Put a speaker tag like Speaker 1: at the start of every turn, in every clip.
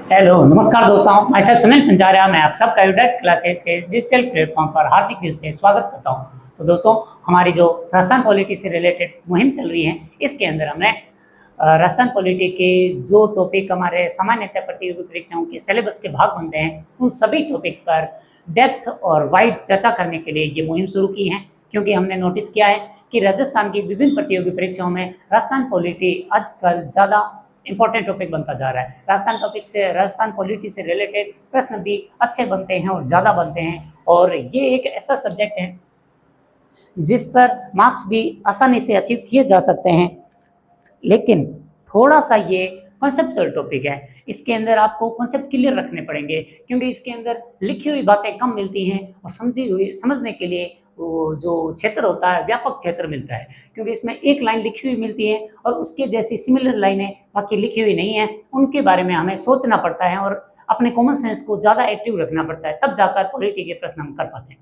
Speaker 1: Hello नमस्कार दोस्तों, मैं सर सुनील पंजारा। मैं आप सबका यूडेट क्लासेस के डिजिटल प्लेटफॉर्म पर हार्दिक दिल से स्वागत करता हूं। तो दोस्तों, हमारी जो राजस्थान पॉलिटी से रिलेटेड मुहिम चल रही है, इसके अंदर हमने राजस्थान पॉलिटी के जो टॉपिक हमारे सामान्यतः प्रतियोगी परीक्षाओं के सिलेबस के भाग बनते हैं, उन सभी टॉपिक पर डेप्थ और वाइड चर्चा करने के लिए ये मुहिम शुरू की है। क्योंकि हमने नोटिस किया है कि राजस्थान की विभिन्न प्रतियोगी परीक्षाओं में राजस्थान पॉलिटी आजकल ज़्यादा इंपॉर्टेंट टॉपिक बनता जा रहा है। राजस्थान पॉलिटी से रिलेटेड प्रश्न भी अच्छे बनते हैं और ज़्यादा बनते हैं, और ये एक ऐसा सब्जेक्ट है जिस पर मार्क्स भी आसानी से अचीव किए जा सकते हैं। लेकिन थोड़ा सा ये कॉन्सेप्चुअल टॉपिक है, इसके अंदर आपको कॉन्सेप्ट क्लियर रखने पड़ेंगे, क्योंकि इसके अंदर लिखी हुई बातें कम मिलती हैं और समझने के लिए वो जो क्षेत्र होता है, व्यापक क्षेत्र मिलता है। क्योंकि इसमें एक लाइन लिखी हुई मिलती है और उसके जैसी सिमिलर लाइनें बाकी लिखी हुई नहीं है, उनके बारे में हमें सोचना पड़ता है और अपने कॉमन सेंस को ज़्यादा एक्टिव रखना पड़ता है, तब जाकर पॉलिटी के प्रश्न हम कर पाते हैं।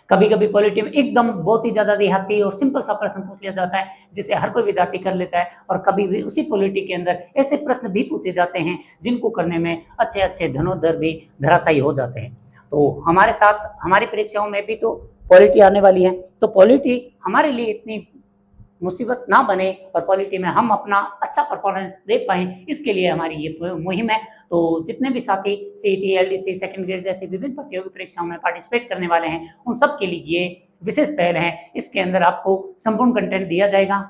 Speaker 1: कभी कभी पॉलिटी में एकदम बहुत ही ज़्यादा देहाती और सिंपल सा प्रश्न पूछ लिया जाता है, जिसे हर कोई विद्यार्थी कर लेता है, और कभी भी उसी पॉलिटी के अंदर ऐसे प्रश्न भी पूछे जाते हैं जिनको करने में अच्छे अच्छे धनुर्धर भी धराशायी हो जाते हैं। तो हमारे साथ हमारी परीक्षाओं में भी तो पॉलिटी आने वाली है, तो पॉलिटी हमारे लिए इतनी मुसीबत ना बने और पॉलिटी में हम अपना अच्छा परफॉर्मेंस दे पाएँ, इसके लिए हमारी ये मुहिम है। तो जितने भी साथी सीईटी, एलडीसी, सेकंड ग्रेड जैसी विभिन्न प्रतियोगी परीक्षाओं में पार्टिसिपेट करने वाले हैं, उन सब के लिए ये विशेष पहल है। इसके अंदर आपको संपूर्ण कंटेंट दिया जाएगा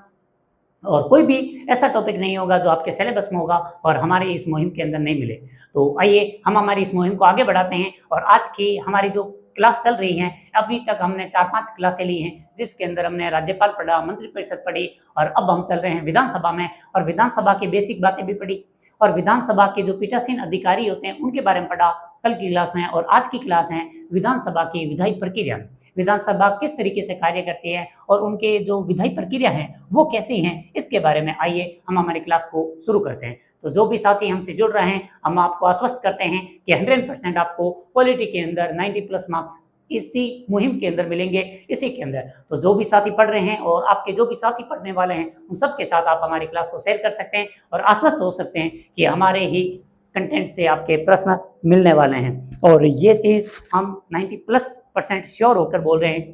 Speaker 1: और कोई भी ऐसा टॉपिक नहीं होगा जो आपके सिलेबस में होगा और हमारे इस मुहिम के अंदर नहीं मिले। तो आइए हम हमारी इस मुहिम को आगे बढ़ाते हैं। और आज की हमारी जो क्लास चल रही है, अभी तक हमने 4-5 क्लासें ली हैं, जिसके अंदर हमने राज्यपाल पढ़ा, मंत्रिपरिषद पढ़ी, और अब हम चल रहे हैं विधानसभा में, और विधानसभा की बेसिक बातें भी पढ़ी, और विधानसभा के जो पीठासीन अधिकारी होते हैं उनके बारे में पढ़ा कल की क्लास में। और आज की क्लास है विधानसभा की विधायी प्रक्रिया, विधानसभा किस तरीके से कार्य करती है और उनके जो विधायी प्रक्रिया है वो कैसी हैं, इसके बारे में आइए हम हमारी क्लास को शुरू करते हैं। तो जो भी साथी हमसे जुड़ रहे हैं, हम आपको आश्वस्त करते हैं कि 100% आपको पॉलिटी के अंदर 90+ मार्क्स इसी मुहिम के अंदर मिलेंगे, इसी के अंदर। तो जो भी साथी पढ़ रहे हैं और आपके जो भी साथी पढ़ने वाले हैं, उन सब के साथ आप हमारी क्लास को शेयर कर सकते हैं और आश्वस्त हो सकते हैं कि हमारे ही कंटेंट से आपके प्रश्न मिलने वाले हैं। और ये चीज़ हम 90+% श्योर होकर बोल रहे हैं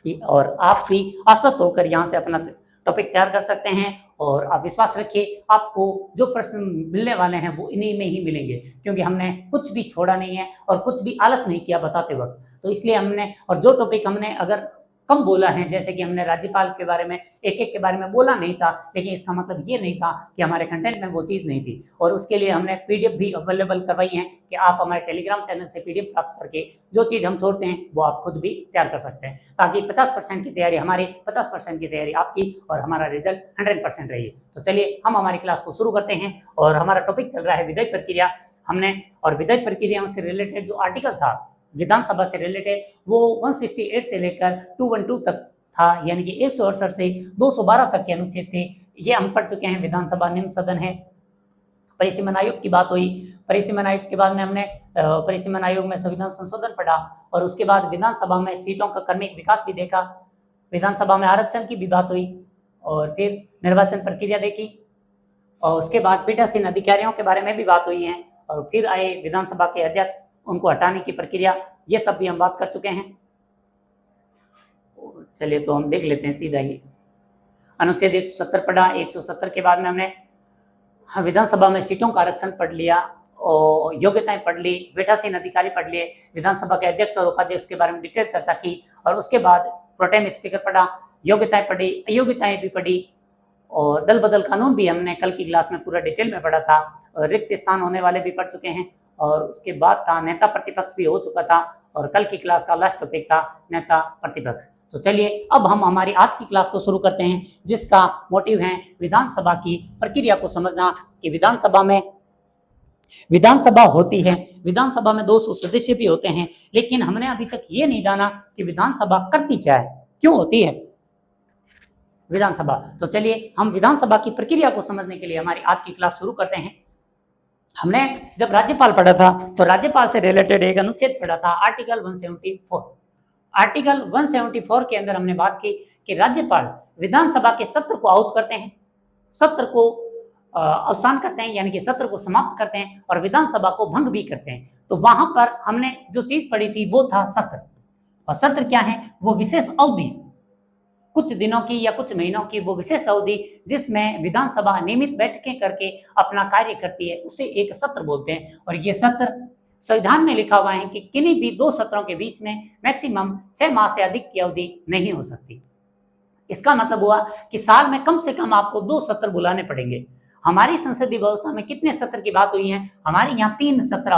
Speaker 1: कि, और आप भी आश्वस्त होकर यहाँ से अपना टॉपिक तैयार कर सकते हैं। और आप विश्वास रखिए, आपको जो प्रश्न मिलने वाले हैं वो इन्हीं में ही मिलेंगे, क्योंकि हमने कुछ भी छोड़ा नहीं है और कुछ भी आलस नहीं किया बताते वक्त। तो इसलिए हमने, और जो टॉपिक हमने अगर कम बोला है, जैसे कि हमने राज्यपाल के बारे में एक-एक के बारे में बोला नहीं था, लेकिन इसका मतलब ये नहीं था कि हमारे कंटेंट में वो चीज़ नहीं थी। और उसके लिए हमने पीडीएफ भी अवेलेबल करवाई है कि आप हमारे टेलीग्राम चैनल से पीडीएफ प्राप्त करके जो चीज़ हम छोड़ते हैं वो आप खुद भी तैयार कर सकते हैं, ताकि 50% की तैयारी हमारी, 50% की तैयारी आपकी, और हमारा रिजल्ट 100% रही। तो चलिए हम हमारी क्लास को शुरू करते हैं। और हमारा टॉपिक चल रहा है विधायी प्रक्रिया। हमने और विधायी प्रक्रियाओं से रिलेटेड जो आर्टिकल था विधानसभा से रिलेटेड, वो 168 से लेकर 212 तक था, यानी कि 168 से 212 तक के अनुच्छेद थे। ये हम पढ़ चुके हैं। विधानसभा निम्न सदन है। परिसीमन आयोग की बात हुई। परिसीमन आयोग के बाद में हमने परिसीमन आयोग में संविधान संशोधन पढ़ा, और उसके बाद विधानसभा में सीटों का क्रमिक विकास भी देखा। विधानसभा में आरक्षण की भी बात हुई, और फिर निर्वाचन प्रक्रिया देखी, और उसके बाद पीठासीन अधिकारियों के बारे में भी बात हुई है, और फिर आए विधानसभा के अध्यक्ष, उनको हटाने की प्रक्रिया, ये सब भी हम बात कर चुके हैं। चलिए तो हम देख लेते हैं सीधा ही। अनुच्छेद 170 पढ़ा। 170 के बाद में हमने विधानसभा में सीटों का आरक्षण पढ़ लिया, और योग्यताएं पढ़ ली, पीठासीन अधिकारी पढ़ लिए, विधानसभा के अध्यक्ष और उपाध्यक्ष के बारे में डिटेल चर्चा की, और उसके बाद प्रोटेम स्पीकर पढ़ा, योग्यताएं पढ़ी, अयोग्यताएं भी पढ़ी, और दल बदल कानून भी हमने कल की क्लास में पूरा डिटेल में पढ़ा था, और रिक्त स्थान होने वाले भी पढ़ चुके हैं। और उसके बाद था नेता प्रतिपक्ष भी हो चुका था, और कल की क्लास का लास्ट टॉपिक था नेता प्रतिपक्ष। तो चलिए अब हम हमारी आज की क्लास को शुरू करते हैं, जिसका मोटिव है विधानसभा की प्रक्रिया को समझना, कि विधानसभा होती है, विधानसभा में 200 सदस्य भी होते हैं, लेकिन हमने अभी तक ये नहीं जाना कि विधानसभा करती क्या है, क्यों होती है विधानसभा। तो चलिए हम विधानसभा की प्रक्रिया को समझने के लिए हमारी आज की क्लास शुरू करते हैं। हमने जब राज्यपाल पढ़ा था, तो राज्यपाल से रिलेटेड एक अनुच्छेद पढ़ा था, आर्टिकल 174। आर्टिकल 174 के अंदर हमने बात की कि राज्यपाल विधानसभा के सत्र को आहूत करते हैं, सत्र को अवसान करते हैं, यानी कि सत्र को समाप्त करते हैं और विधानसभा को भंग भी करते हैं। तो वहां पर हमने जो चीज पढ़ी थी वो था सत्र। और सत्र क्या है? वो विशेष अवधि, कुछ दिनों की या कुछ महीनों की वो विशेष अवधि जिसमें विधानसभा नियमित बैठकें करके अपना कार्य करती है, उसे एक सत्र बोलते हैं। और ये सत्र संविधान में लिखा हुआ है कि किन्हीं भी 2 सत्रों के बीच में मैक्सिमम 6 माह से अधिक की अवधि नहीं हो सकती। इसका मतलब हुआ कि साल में कम से कम आपको 2 सत्र बुलाने पड़ेंगे। हमारी संसदीय व्यवस्था में कितने सत्र की बात हुई है? हमारे यहाँ 3 सत्र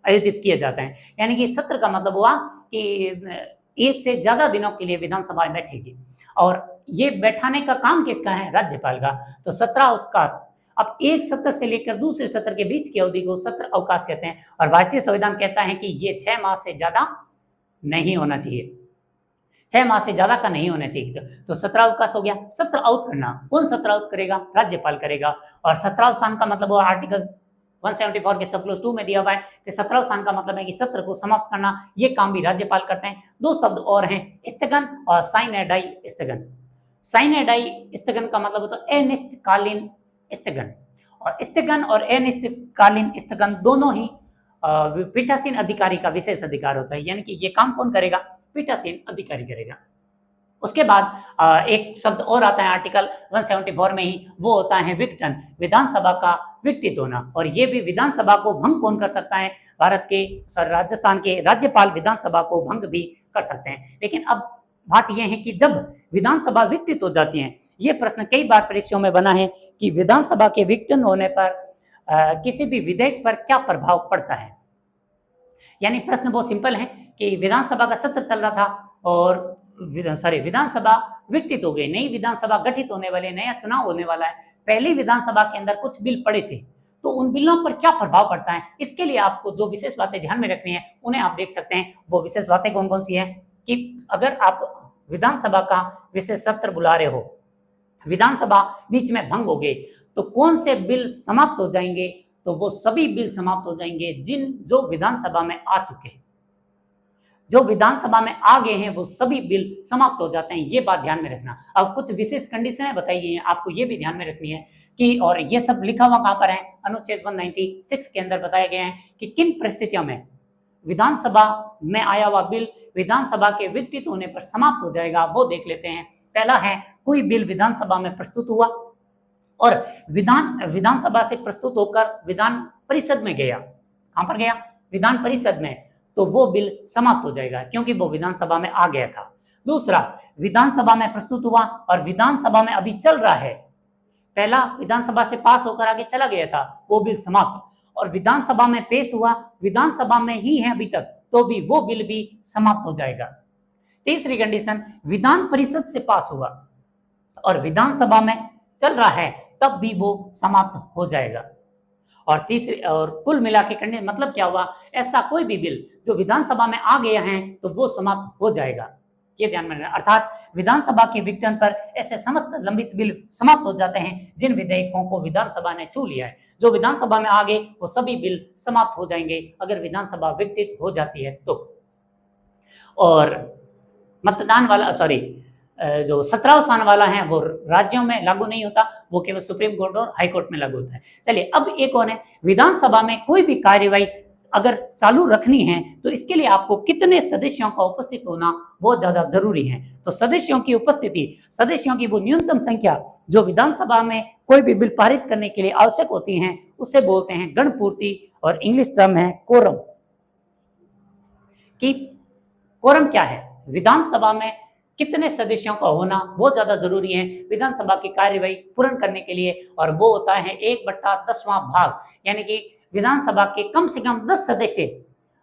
Speaker 1: आयोजित किए जाते हैं। यानी कि सत्र का मतलब हुआ कि एक से ज्यादा दिनों के लिए विधानसभा बैठेगी। और ये बैठाने का काम किसका है? राज्यपाल का। तो सत्र अवकाश, अब एक सत्र से लेकर दूसरे सत्र के बीच की अवधि को सत्र अवकाश कहते हैं। और भारतीय संविधान कहता है कि ये 6 माह से ज्यादा नहीं होना चाहिए, 6 माह से ज्यादा का नहीं होना चाहिए। तो सत्रावकाश हो गया। सत्र आउट करना, कौन सत्र आउट करेगा? राज्यपाल करेगा। और सत्रावसान का मतलब हुआ आर्टिकल 174 के सब क्लोज 2 में दिया हुआ है कि सत्रावसान का मतलब है कि सत्र को समाप्त करना। ये काम भी राज्यपाल करते हैं। 2 शब्द और हैं, स्थगन और साइन डाई स्थगन। साइन डाई स्थगन का मतलब होता है अनिश्चितकालीन स्थगन। और स्थगन और अनिश्चितकालीन स्थगन दोनों ही पीठासीन अधिकारी का विशेष अधिकार होता है। यानी कि ये काम कौन करेगा? पीठासीन अधिकारी करेगा। उसके बाद एक शब्द और आता है आर्टिकल 174 में ही, वो होता है विघटन, विधानसभा का विघटित होना। और ये भी विधानसभा को भंग कौन कर सकता है? भारत के राजस्थान के राज्यपाल विधानसभा को भंग भी कर सकते हैं। लेकिन अब बात यह है कि जब विधानसभा विघटित हो जाती है, ये प्रश्न कई बार परीक्षाओं में बना है कि विधानसभा के विघटन होने पर किसी भी विधेयक पर क्या प्रभाव पड़ता है। यानी प्रश्न बहुत सिंपल है कि विधानसभा का सत्र चल रहा था और विधानसभा विघटित हो गई, नई विधानसभा गठित होने वाली, नया चुनाव होने वाला है। पहली विधानसभा के अंदर कुछ बिल पड़े थे, तो उन बिलों पर क्या प्रभाव पड़ता है, इसके लिए आपको जो विशेष बातें ध्यान में रखनी है उन्हें आप देख सकते हैं। वो विशेष बातें कौन कौन सी है कि अगर आप विधानसभा का विशेष सत्र बुला रहे हो, विधानसभा बीच में भंग हो गई, तो कौन से बिल समाप्त हो जाएंगे? तो वो सभी बिल समाप्त हो जाएंगे जो विधानसभा में आ चुके हैं, जो विधानसभा में आ गए हैं वो सभी बिल समाप्त हो जाते हैं। ये बात ध्यान में रखना। अब कुछ विशेष कंडीशनें बताई गई हैं, आपको ये भी ध्यान में रखनी है कि, और ये सब लिखा हुआ कहां पर है? अनुच्छेद 196 के अंदर बताए गए हैं कि किन परिस्थितियों में विधानसभा में आया हुआ बिल विधानसभा के विघटित होने पर समाप्त हो जाएगा। वो देख लेते हैं। पहला है, कोई बिल विधानसभा में प्रस्तुत हुआ और विधानसभा से प्रस्तुत होकर विधान परिषद में गया। कहां पर गया? विधान परिषद में। तो वो बिल समाप्त हो जाएगा क्योंकि वो विधानसभा में आ गया था। दूसरा, विधानसभा में प्रस्तुत हुआ और विधानसभा में अभी चल रहा है। पहला विधानसभा से पास होकर आगे चला गया था, वो बिल समाप्त। और विधानसभा में पेश हुआ, विधानसभा में ही है अभी तक, तो भी वो बिल भी समाप्त हो जाएगा। तीसरी कंडीशन, विधान परिषद से पास हुआ और विधानसभा में चल रहा है, तब भी वो समाप्त हो जाएगा। और तीसरी, और कुल मिला के करने मतलब क्या हुआ? ऐसा कोई भी बिल जो विधानसभा में आ गया है तो वो समाप्त हो जाएगा। ये ध्यान में रखना। अर्थात विधानसभा के विघटन पर ऐसे समस्त लंबित बिल समाप्त हो जाते हैं जिन विधेयकों को विधानसभा ने छू लिया है। जो विधानसभा में आ गए वो सभी बिल समाप्त हो जाएंगे अगर विधानसभा विघटित हो जाती है तो। और मतदान वाला जो सत्रावसान वाला है वो राज्यों में लागू नहीं होता, वो केवल सुप्रीम कोर्ट और हाई कोर्ट में लागू होता है। चलिए, अब एक और है, विधानसभा में कोई भी कार्यवाही अगर चालू रखनी है तो इसके लिए आपको कितने सदस्यों का उपस्थित होना बहुत ज्यादा जरूरी है। तो सदस्यों की उपस्थिति, सदस्यों की वो न्यूनतम संख्या जो विधानसभा में कोई भी बिल पारित करने के लिए आवश्यक होती है, उसे बोलते हैं गणपूर्ति, और इंग्लिश टर्म है कोरम। कि कोरम क्या है? विधानसभा में कितने सदस्यों का होना बहुत ज्यादा जरूरी है विधानसभा की कार्यवाही पूर्ण करने के लिए, और वो होता है 1/10वां भाग। यानी कि विधानसभा के कम से कम 10 सदस्य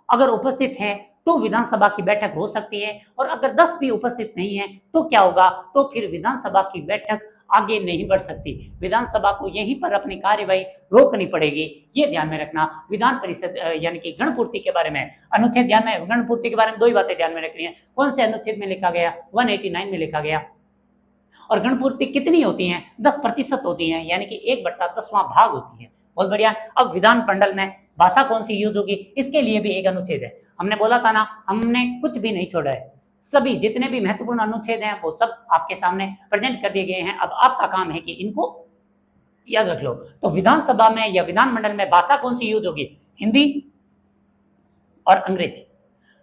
Speaker 1: अगर उपस्थित हैं तो विधानसभा की बैठक हो सकती है, और अगर 10 भी उपस्थित नहीं है तो क्या होगा? तो फिर विधानसभा की बैठक आगे नहीं बढ़ सकती, विधानसभा को यहीं पर अपनी कार्यवाही रोकनी पड़ेगी। ये ध्यान में रखना। विधान परिषद यानी कि गणपूर्ति के बारे में अनुच्छेद ध्यान में, गणपूर्ति के बारे में 2 ही बातें ध्यान में रखनी है। कौन से अनुच्छेद में लिखा गया? 189 में लिखा गया। और गणपूर्ति कितनी होती है? 10% होती है, यानी कि 1/10वां भाग होती है। बहुत बढ़िया। अब विधान मंडल में भाषा कौन सी यूज होगी, इसके लिए भी एक अनुच्छेद है। हमने बोला था ना, हमने कुछ भी नहीं छोड़ा है, सभी जितने भी महत्वपूर्ण अनुच्छेद हैं वो सब आपके सामने प्रेजेंट कर दिए गए हैं। अब आपका काम है कि इनको याद रख लो। तो विधानसभा में या विधानमंडल में भाषा कौन सी यूज होगी? हिंदी और अंग्रेजी,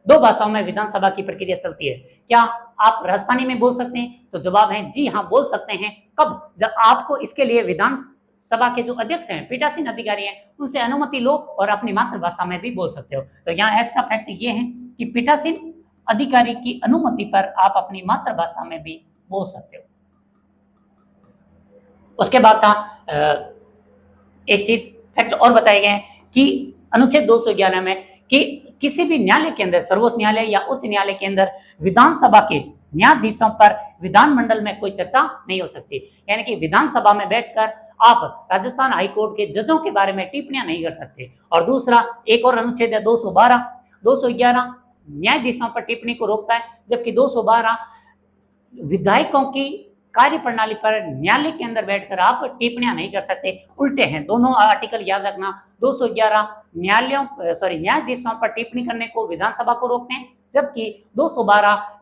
Speaker 1: दो भाषाओं में विधानसभा की प्रक्रिया चलती है। क्या आप राजस्थानी में बोल सकते हैं? तो जवाब है जी हाँ, बोल सकते हैं। कब? जब आपको इसके लिए विधानसभा के जो अध्यक्ष हैं, पीठासीन अधिकारी हैं, उनसे अनुमति लो और अपनी मातृभाषा में भी बोल सकते हो। तो यहाँ एक्स्ट्रा फैक्ट ये है कि पीठासीन अधिकारी की अनुमति पर आप अपनी मातृभाषा में भी बोल सकते हो। उसके बाद था एक चीज फैक्ट और बताए गए हैं कि अनुच्छेद 211 में कि किसी भी न्यायालय के अंदर, सर्वोच्च न्यायालय या उच्च न्यायालय के अंदर विधानसभा के न्यायाधीशों पर विधानमंडल में कोई चर्चा नहीं हो सकती। यानी कि विधानसभा में बैठकर आप राजस्थान हाईकोर्ट के जजों के बारे में टिप्पणियां नहीं कर सकते। और दूसरा एक और अनुच्छेद है 212, 211 न्यायाधीशों पर टिप्पणी को रोकता है, जबकि 212 विधायकों की कार्य प्रणाली पर न्यायालय के अंदर बैठकर आप टिप्पणियां नहीं कर सकते। उल्टे हैं दोनों आर्टिकल, याद रखना। 211 न्यायाधीशों पर टिप्पणी करने को विधानसभा को रोकते हैं, जबकि 212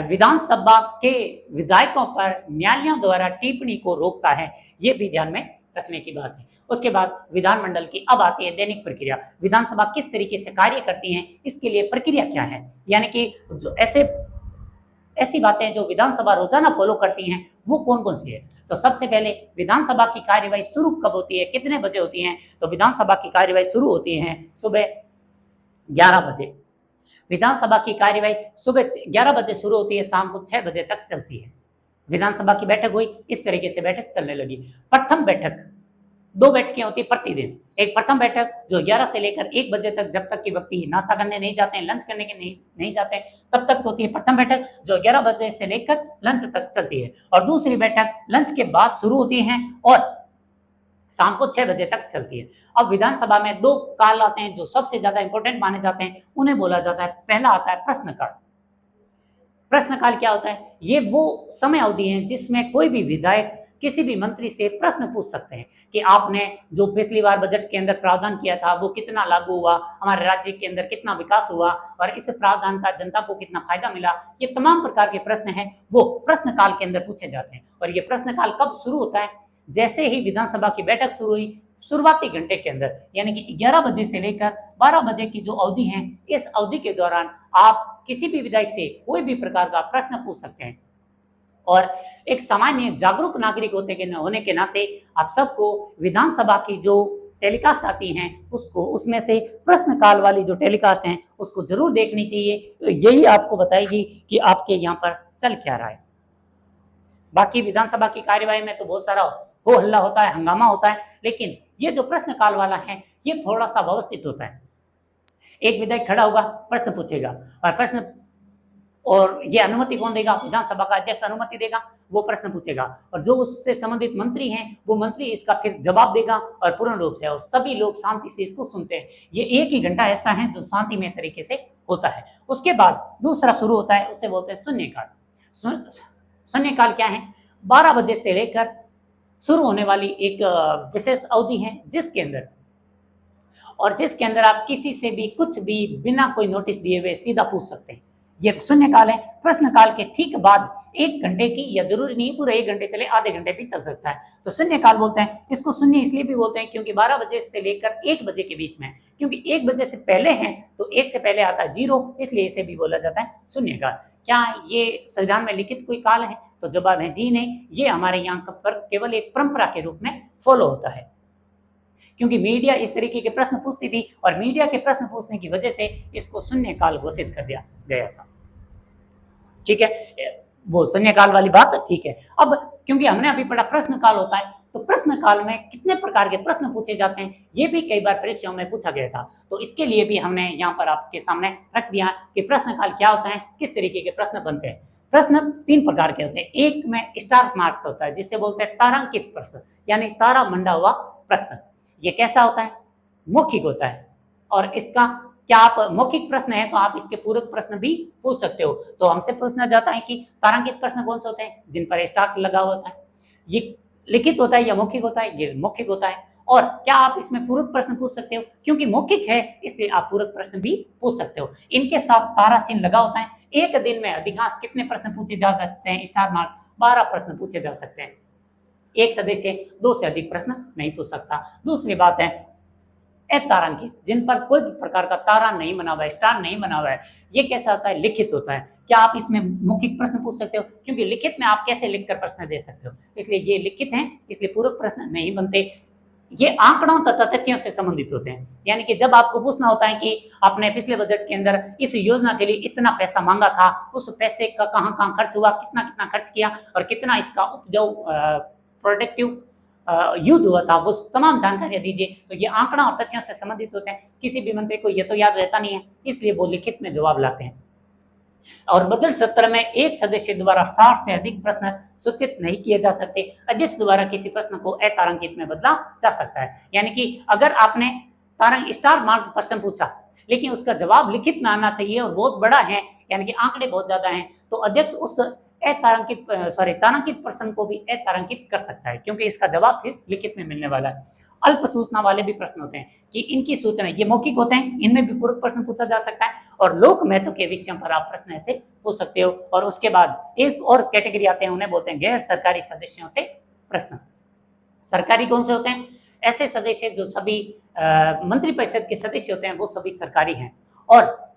Speaker 1: विधानसभा के विधायकों पर न्यायालयों द्वारा टिप्पणी को रोकता है। ये भी ध्यान में रखने की बात है। उसके बाद विधानमंडल की अब आती है दैनिक प्रक्रिया। विधानसभा किस तरीके से कार्य करती है, इसके लिए प्रक्रिया क्या है, यानी कि जो ऐसी बातें जो विधानसभा रोजाना फॉलो करती हैं वो कौन कौन सी है। तो सबसे पहले विधानसभा की कार्यवाही शुरू कब होती है, कितने बजे होती है? तो विधानसभा की कार्यवाही शुरू होती है सुबह 11 बजे। विधानसभा की कार्यवाही सुबह 11 बजे शुरू होती है, शाम को 6 बजे तक चलती है। विधानसभा की बैठक हुई, इस तरीके से बैठक चलने लगी। प्रथम बैठक, 2 बैठकें होती है प्रतिदिन। एक प्रथम बैठक जो 11 से लेकर 1 बजे तक, जब तक कि व्यक्ति नाश्ता करने नहीं जाते हैं, लंच करने के नहीं जाते हैं, तब तक होती है प्रथम बैठक, जो 11 बजे से लेकर लंच तक चलती है। और दूसरी बैठक लंच के बाद शुरू होती है और शाम को 6 बजे तक चलती है। अब विधानसभा में 2 काल आते हैं जो सबसे ज्यादा इंपॉर्टेंट माने जाते हैं, उन्हें बोला जाता है, पहला आता है प्रश्नकाल। प्रश्नकाल क्या होता है? ये वो समय अवधि है जिसमें कोई भी विधायक किसी भी मंत्री से प्रश्न पूछ सकते हैं कि आपने जो पिछली बार बजट के अंदर प्रावधान किया था वो कितना लागू हुआ, हमारे राज्य के अंदर कितना विकास हुआ और इस प्रावधान का जनता को कितना फायदा मिला। ये तमाम प्रकार के प्रश्न हैं वो प्रश्नकाल के अंदर पूछे जाते हैं। और ये प्रश्नकाल कब शुरू होता है? जैसे ही विधानसभा की बैठक शुरू हुई, शुरुआती घंटे के अंदर, यानी कि 11 बजे से लेकर 12 बजे की जो अवधि है, इस अवधि के दौरान आप किसी भी विधायक से कोई भी प्रकार का प्रश्न पूछ सकते हैं। और एक सामान्य जागरूक नागरिक होने के नाते आप सबको विधानसभा की जो टेलीकास्ट आती हैं उसमें से प्रश्नकाल वाली जो टेलीकास्ट हैं उसको जरूर देखनी चाहिए। तो यही आपको बताएगी कि आपके यहाँ पर चल क्या रहा है। बाकी विधानसभा की कार्यवाही में तो बहुत सारा हो हल्ला होता है, हंगामा होता है, लेकिन ये जो प्रश्नकाल वाला है ये थोड़ा सा व्यवस्थित होता है। एक विधायक खड़ा होगा, प्रश्न पूछेगा और ये अनुमति कौन देगा? विधानसभा का अध्यक्ष अनुमति देगा, वो प्रश्न पूछेगा और जो उससे संबंधित मंत्री हैं वो मंत्री इसका फिर जवाब देगा और पूर्ण रूप से, और सभी लोग शांति से इसको सुनते हैं। ये 1 ही घंटा ऐसा है जो शांतिमय तरीके से होता है। उसके बाद दूसरा शुरू होता है, उसे बोलते हैं शून्यकाल। शून्यकाल क्या है? 12 बजे से लेकर शुरू होने वाली एक विशेष अवधि है जिसके अंदर आप किसी से भी कुछ भी बिना कोई नोटिस दिए हुए सीधा पूछ सकते हैं। ये शून्यकाल है। प्रश्नकाल के ठीक बाद 1 घंटे की, या जरूरी नहीं पूरा 1 घंटे चले, आधे घंटे भी चल सकता है, तो शून्यकाल बोलते हैं। इसको शून्य इसलिए भी बोलते हैं क्योंकि 12 बजे से लेकर 1 बजे के बीच में, क्योंकि 1 बजे से पहले है तो 1 से पहले आता है 0, इसलिए इसे भी बोला जाता है शून्यकाल। क्या ये संविधान में लिखित कोई काल है? तो जवाब है जी नहीं, ये हमारे यहाँ पर केवल एक परंपरा के रूप में फॉलो होता है, क्योंकि मीडिया इस तरीके के प्रश्न पूछती थी और मीडिया के प्रश्न पूछने की वजह से इसको शून्यकाल घोषित कर दिया गया था। ठीक है, वो शून्यकाल वाली बात ठीक है। अब क्योंकि हमने अभी पढ़ा प्रश्नकाल होता है, तो प्रश्नकाल में कितने प्रकार के प्रश्न पूछे जाते हैं ये भी कई बार परीक्षाओं में पूछा गया था, तो इसके लिए भी हमने यहाँ पर आपके सामने रख दिया कि प्रश्नकाल क्या होता है, किस तरीके के प्रश्न बनते हैं। प्रश्न 3 प्रकार के होते हैं। एक में स्टार मार्क होता है जिसे बोलते हैं तारांकित प्रश्न, यानी तारा मंडा हुआ प्रश्न। ये कैसा होता है? मौखिक होता है। और इसका क्या आप मौखिक प्रश्न है तो आप इसके पूरक प्रश्न भी पूछ सकते हो। तो हमसे पूछना जाता है कि तारांकित प्रश्न कौन से होते हैं? जिन पर स्टार लगा होता है। ये लिखित होता है या मौखिक होता है? ये मौखिक होता है। और क्या आप इसमें पूरक प्रश्न पूछ सकते हो? क्योंकि मौखिक है इसलिए आप पूरक प्रश्न भी पूछ सकते हो। इनके साथ तारा चिन्ह लगा होता है। एक दिन में अधिकांश कितने प्रश्न पूछे जा सकते हैं? स्टार मार्क 12 प्रश्न पूछे जा सकते हैं। एक सदस्य 2 से अधिक प्रश्न नहीं पूछ सकता। दूसरी बात है अतारांकित, जिन पर कोई भी प्रकार का तारा नहीं बना हुआ है, स्टार नहीं बना हुआ है, ये कैसा होता है? लिखित होता है। क्या आप इसमें मौखिक प्रश्न पूछ सकते हो? क्योंकि लिखित में आप कैसे लिखकर प्रश्न दे सकते हो, इसलिए ये लिखित हैं, इसलिए पूरक प्रश्न नहीं बनते। ये आंकड़ों तथा तथ्यों से संबंधित होते हैं, यानी कि जब आपको पूछना होता है कि आपने पिछले बजट के अंदर इस योजना के लिए इतना पैसा मांगा था, उस पैसे का कहाँ खर्च हुआ, कितना कितना खर्च किया और कितना इसका उपजाऊ प्रोडक्टिव यूज हुआ था, वो तमाम जानकारियां दीजिए। तो ये आंकड़ा और तथ्यों से संबंधित होते हैं। किसी भी मंत्री को ये तो याद रहता नहीं है, इसलिए वो लिखित में जवाब लाते हैं। और बजट सत्र में एक सदस्य द्वारा 60 से अधिक प्रश्न सूचित नहीं किए जा सकते। अध्यक्ष द्वारा किसी प्रश्न को अतारांकित में बदला जा सकता है, यानी कि अगर आपने स्टार मार्क प्रश्न पूछा लेकिन उसका जवाब लिखित में आना चाहिए और बहुत बड़ा है, यानी कि आंकड़े बहुत ज्यादा हैं, तो अध्यक्ष उस तारांकित प्रश्न को भी अतारांकित कर सकता है, क्योंकि इसका जवाब फिर लिखित में मिलने वाला है। अल्प सूचना वाले भी प्रश्न होते हैं कि इनकी सूचना, ये मौखिक होते हैं, इनमें भी पूरक प्रश्न पूछा जा सकता है और लोक महत्व के विषयों पर आप प्रश्न ऐसे पूछ सकते हो। और उसके बाद एक और कैटेगरी आते हैं, उन्हें बोलते हैं गैर सरकारी सदस्यों से प्रश्न। सरकारी कौन से होते हैं? ऐसे सदस्य जो सभी मंत्रिपरिषद के सदस्य होते हैं, वो सभी सरकारी हैं। और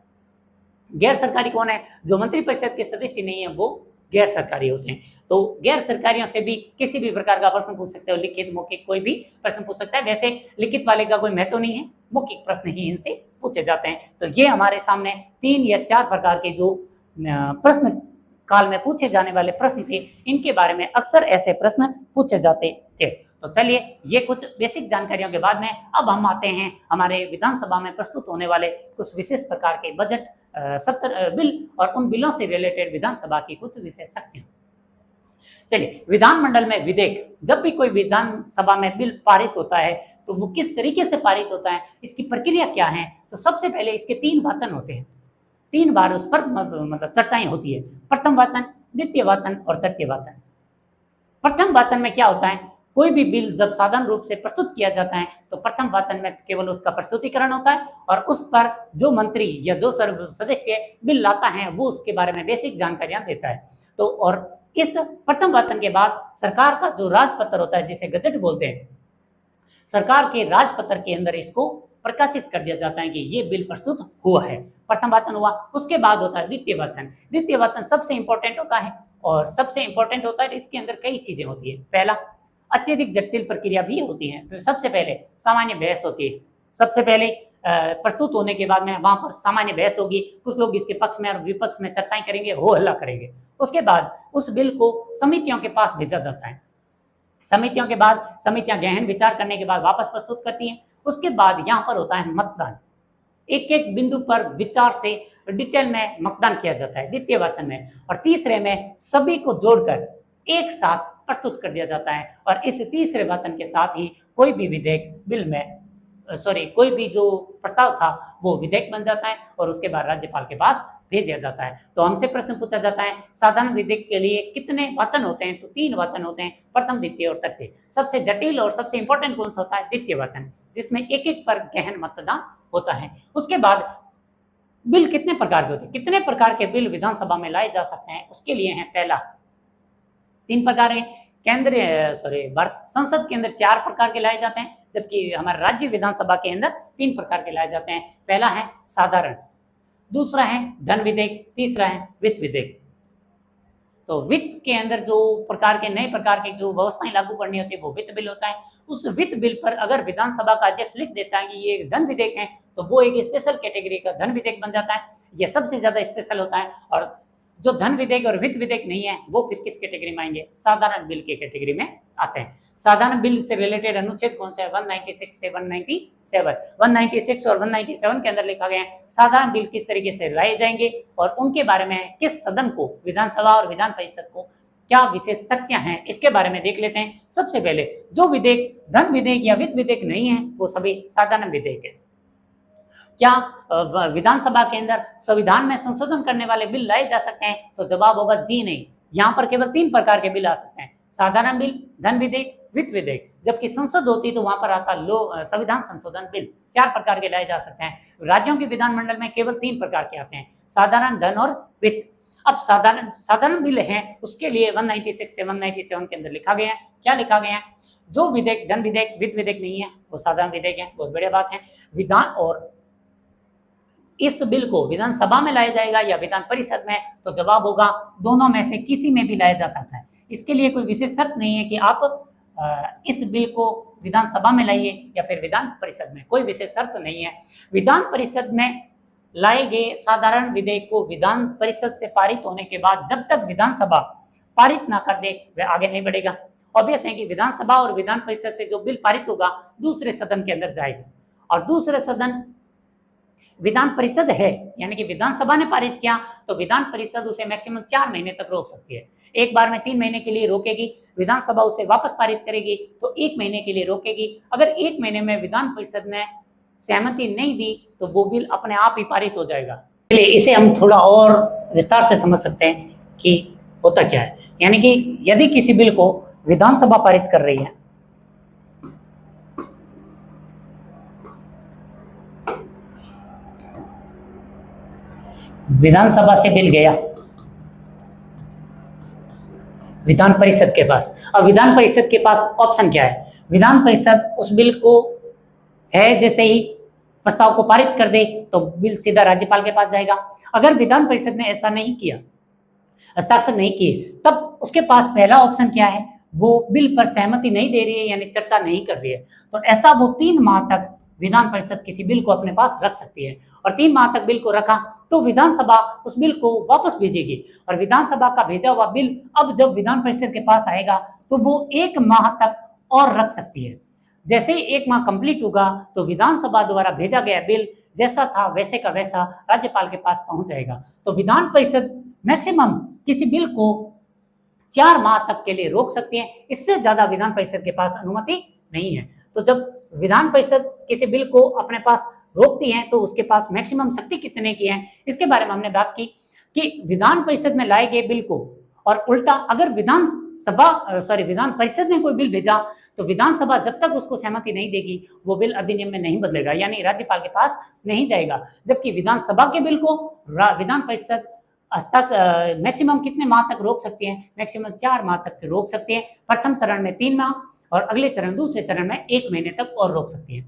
Speaker 1: गैर सरकारी कौन है? जो मंत्रिपरिषद के सदस्य नहीं है, वो गैर सरकारी होते हैं। तो गैर सरकारियों से भी किसी भी प्रकार का प्रश्न पूछ सकते हो, लिखित मौखिक कोई भी प्रश्न पूछ सकता है। वैसे लिखित वाले का कोई महत्व नहीं है, मौखिक प्रश्न ही इनसे पूछे जाते हैं। तो ये हमारे सामने 3 या 4 प्रकार के जो प्रश्न काल में पूछे जाने वाले प्रश्न थे, इनके बारे में अक्सर ऐसे प्रश्न पूछे जाते थे। तो चलिए, ये कुछ बेसिक जानकारियों के बाद में अब हम आते हैं हमारे विधानसभा में प्रस्तुत होने वाले कुछ विशेष प्रकार के बजट सत्र बिल और उन बिलों से रिलेटेड विधानसभा की कुछ विशेषज्ञ। चलिए, विधानमंडल में विधेयक, जब भी कोई विधानसभा में बिल पारित होता है तो वो किस तरीके से पारित होता है, इसकी प्रक्रिया क्या है? तो सबसे पहले इसके 3 वाचन होते हैं, 3 बार उस पर मतलब चर्चाएं होती है। प्रथम वाचन, द्वितीय वाचन और तृतीय वाचन। प्रथम वाचन में क्या होता है? कोई भी बिल जब साधारण रूप से प्रस्तुत किया जाता है तो प्रथम वाचन में केवल उसका प्रस्तुतिकरण होता है और उस पर जो मंत्री या जो सदस्य बिल लाता है वो उसके बारे में बेसिक जानकारियां देता है। तो और इस प्रथम वाचन के बाद सरकार का जो राजपत्र होता है, जिसे गजट बोलते हैं, सरकार के राजपत्र के अंदर इसको प्रकाशित कर दिया जाता है कि ये बिल प्रस्तुत हुआ है। प्रथम वाचन हुआ, उसके बाद होता है द्वितीय वाचन। द्वितीय वाचन सबसे इंपॉर्टेंट होता है और सबसे इंपॉर्टेंट होता है, इसके अंदर कई चीजें होती है। पहला, अत्यधिक जटिल प्रक्रिया भी होती है। तो सबसे पहले सामान्य बहस होती है। सबसे पहले प्रस्तुत होने के बाद में वहां पर सामान्य बहस होगी, कुछ लोग इसके पक्ष में और विपक्ष में चर्चाएं करेंगे, हो हल्ला करेंगे। उसके बाद उस बिल को समितियों के पास भेजा जाता है। समितियों के बाद समितियां गहन विचार करने के बाद वापस प्रस्तुत करती हैं। उसके बाद यहाँ पर होता है मतदान। एक एक बिंदु पर विचार से डिटेल में मतदान किया जाता है द्वितीय वाचन में। और तीसरे में सभी को जोड़कर एक साथ प्रस्तुत कर दिया जाता है और इस तीसरे वाचन के साथ ही कोई भी विधेयक बिल में कोई भी जो प्रस्ताव था वो विधेयक बन जाता है और उसके बाद राज्यपाल के पास भेज दिया जाता है। तो हमसे प्रश्न पूछा जाता है, साधारण विधेयक के लिए कितने वाचन होते हैं? तो 3 वाचन होते हैं, प्रथम, द्वितीय और तृतीय। सबसे जटिल और सबसे इंपॉर्टेंट कौन सा होता है? द्वितीय वाचन, जिसमें एक एक पर गहन मतदान होता है। उसके बाद बिल कितने प्रकार के होते हैं? कितने प्रकार के बिल विधानसभा में लाए जा सकते हैं? उसके लिए है पहला, 3 प्रकार है। भारत संसद के अंदर 4 प्रकार के लाए जाते हैं, जबकि हमारे राज्य विधानसभा के अंदर 3 प्रकार के लाए जाते हैं। पहला है साधारण, दूसरा है धन विधेयक, तीसरा है वित्त विधेयक। तो वित्त के अंदर जो प्रकार के नए प्रकार के जो व्यवस्थाएं लागू करनी होती है वो वित्त बिल होता है। उस वित्त बिल पर अगर विधानसभा का अध्यक्ष लिख देता है कि ये धन विधेयक है, तो वो एक स्पेशल कैटेगरी का धन विधेयक बन जाता है। यह सबसे ज्यादा स्पेशल होता है। और जो धन विधेयक और वित्त विधेयक नहीं है वो फिर किस कैटेगरी में आएंगे? साधारण बिल के कैटेगरी में आते हैं। साधारण बिल से रिलेटेड अनुच्छेद कौन से है? 196 से 197। 196 और 197 के अंदर लिखा गया है साधारण बिल किस तरीके से लाए जाएंगे और उनके बारे में किस सदन को, विधानसभा और विधान परिषद को क्या विशेषज्ञ हैं, इसके बारे में देख लेते हैं। सबसे पहले जो विधेयक धन विधेयक या वित्त विधेयक नहीं है वो सभी साधारण विधेयक है। क्या विधानसभा के अंदर संविधान में संशोधन करने वाले बिल लाए जा सकते हैं? तो जवाब होगा जी नहीं। यहाँ पर केवल 3 प्रकार के बिल आ सकते हैं, साधारण बिल, धन विधेयक, वित्त विधेयक। जबकि संसद होती तो वहां पर आता संविधान संशोधन बिल। 4 प्रकार के लाए जा सकते हैं। राज्यों के विधानमंडल में केवल 3 प्रकार के आते हैं, साधारण, धन और वित्त। अब साधारण साधारण बिल है उसके लिए 196 से 197 के अंदर लिखा गया है, क्या लिखा गया है, जो विधेयक धन विधेयक वित्त विधेयक नहीं है वो साधारण विधेयक है, बहुत बढ़िया बात है। विधान और इस बिल को विधानसभा में लाया जाएगा या विधान परिषद में, तो जवाब होगा दोनों में से किसी में भी लाया जा सकता है। इसके लिए कोई विशेष शर्त नहीं है कि आप इस बिल को विधानसभा में लाइए या फिर विधान परिषद में, कोई विशेष शर्त नहीं है। विधान परिषद में लाए गए साधारण विधेयक को विधान परिषद से पारित होने के बाद जब तक विधानसभा पारित ना कर दे वह आगे नहीं बढ़ेगा। ऑब्वियस है कि विधानसभा और विधान परिषद से जो बिल पारित होगा दूसरे सदन के अंदर जाएगा, और दूसरे सदन विधान परिषद है, यानी कि विधानसभा ने पारित किया तो विधान परिषद उसे मैक्सिमम 4 महीने तक रोक सकती है। एक बार में 3 महीने के लिए रोकेगी, विधानसभा उसे वापस पारित करेगी तो 1 महीने के लिए रोकेगी। अगर 1 महीने में विधान परिषद ने सहमति नहीं दी तो वो बिल अपने आप ही पारित हो जाएगा। चलिए इसे हम थोड़ा और विस्तार से समझ सकते हैं कि होता क्या है। यानी कि यदि किसी बिल को विधानसभा पारित कर रही है, विधानसभा से बिल गया विधान परिषद के पास, अब विधान परिषद के पास ऑप्शन क्या है, विधान परिषद उस बिल को है जैसे ही प्रस्ताव को पारित कर दे तो बिल सीधा राज्यपाल के पास जाएगा। अगर विधान परिषद ने ऐसा नहीं किया, हस्ताक्षर नहीं किए, तब उसके पास पहला ऑप्शन क्या है, वो बिल पर सहमति नहीं दे रही है यानी चर्चा नहीं कर रही है, तो ऐसा वो 3 माह तक विधान परिषद किसी बिल को अपने पास रख सकती है। और 3 माह तक बिल को रखा तो विधानसभा उस बिल को वापस भेजेगी, और विधानसभा का भेजा हुआ बिल अब जब विधान परिषद के पास आएगा तो वो 1 माह तक और रख सकती है। जैसे ही 1 माह कंप्लीट होगा तो विधानसभा द्वारा भेजा गया बिल जैसा था वैसे का वैसा राज्यपाल के पास पहुंच जाएगा। तो विधान परिषद मैक्सिमम किसी बिल को 4 माह तक के लिए रोक सकती है, इससे ज्यादा विधान परिषद के पास अनुमति नहीं है। तो जब विधान परिषद किसी बिल को अपने पास रोकती है तो उसके पास मैक्सिमम शक्ति कितने की है, इसके बारे में हमने बात की कि विधान परिषद में लाए गए बिल को, और उल्टा अगर विधान परिषद ने कोई बिल भेजा तो विधानसभा जब तक उसको सहमति नहीं देगी वो बिल अधिनियम में नहीं बदलेगा, यानी राज्यपाल के पास नहीं जाएगा। जबकि विधानसभा के बिल को विधान परिषद मैक्सिमम कितने माह तक रोक सकती है, मैक्सिमम 4 माह तक रोक सकती है। प्रथम चरण में 3 माह और अगले दूसरे चरण में 1 महीने तक और रोक सकती है।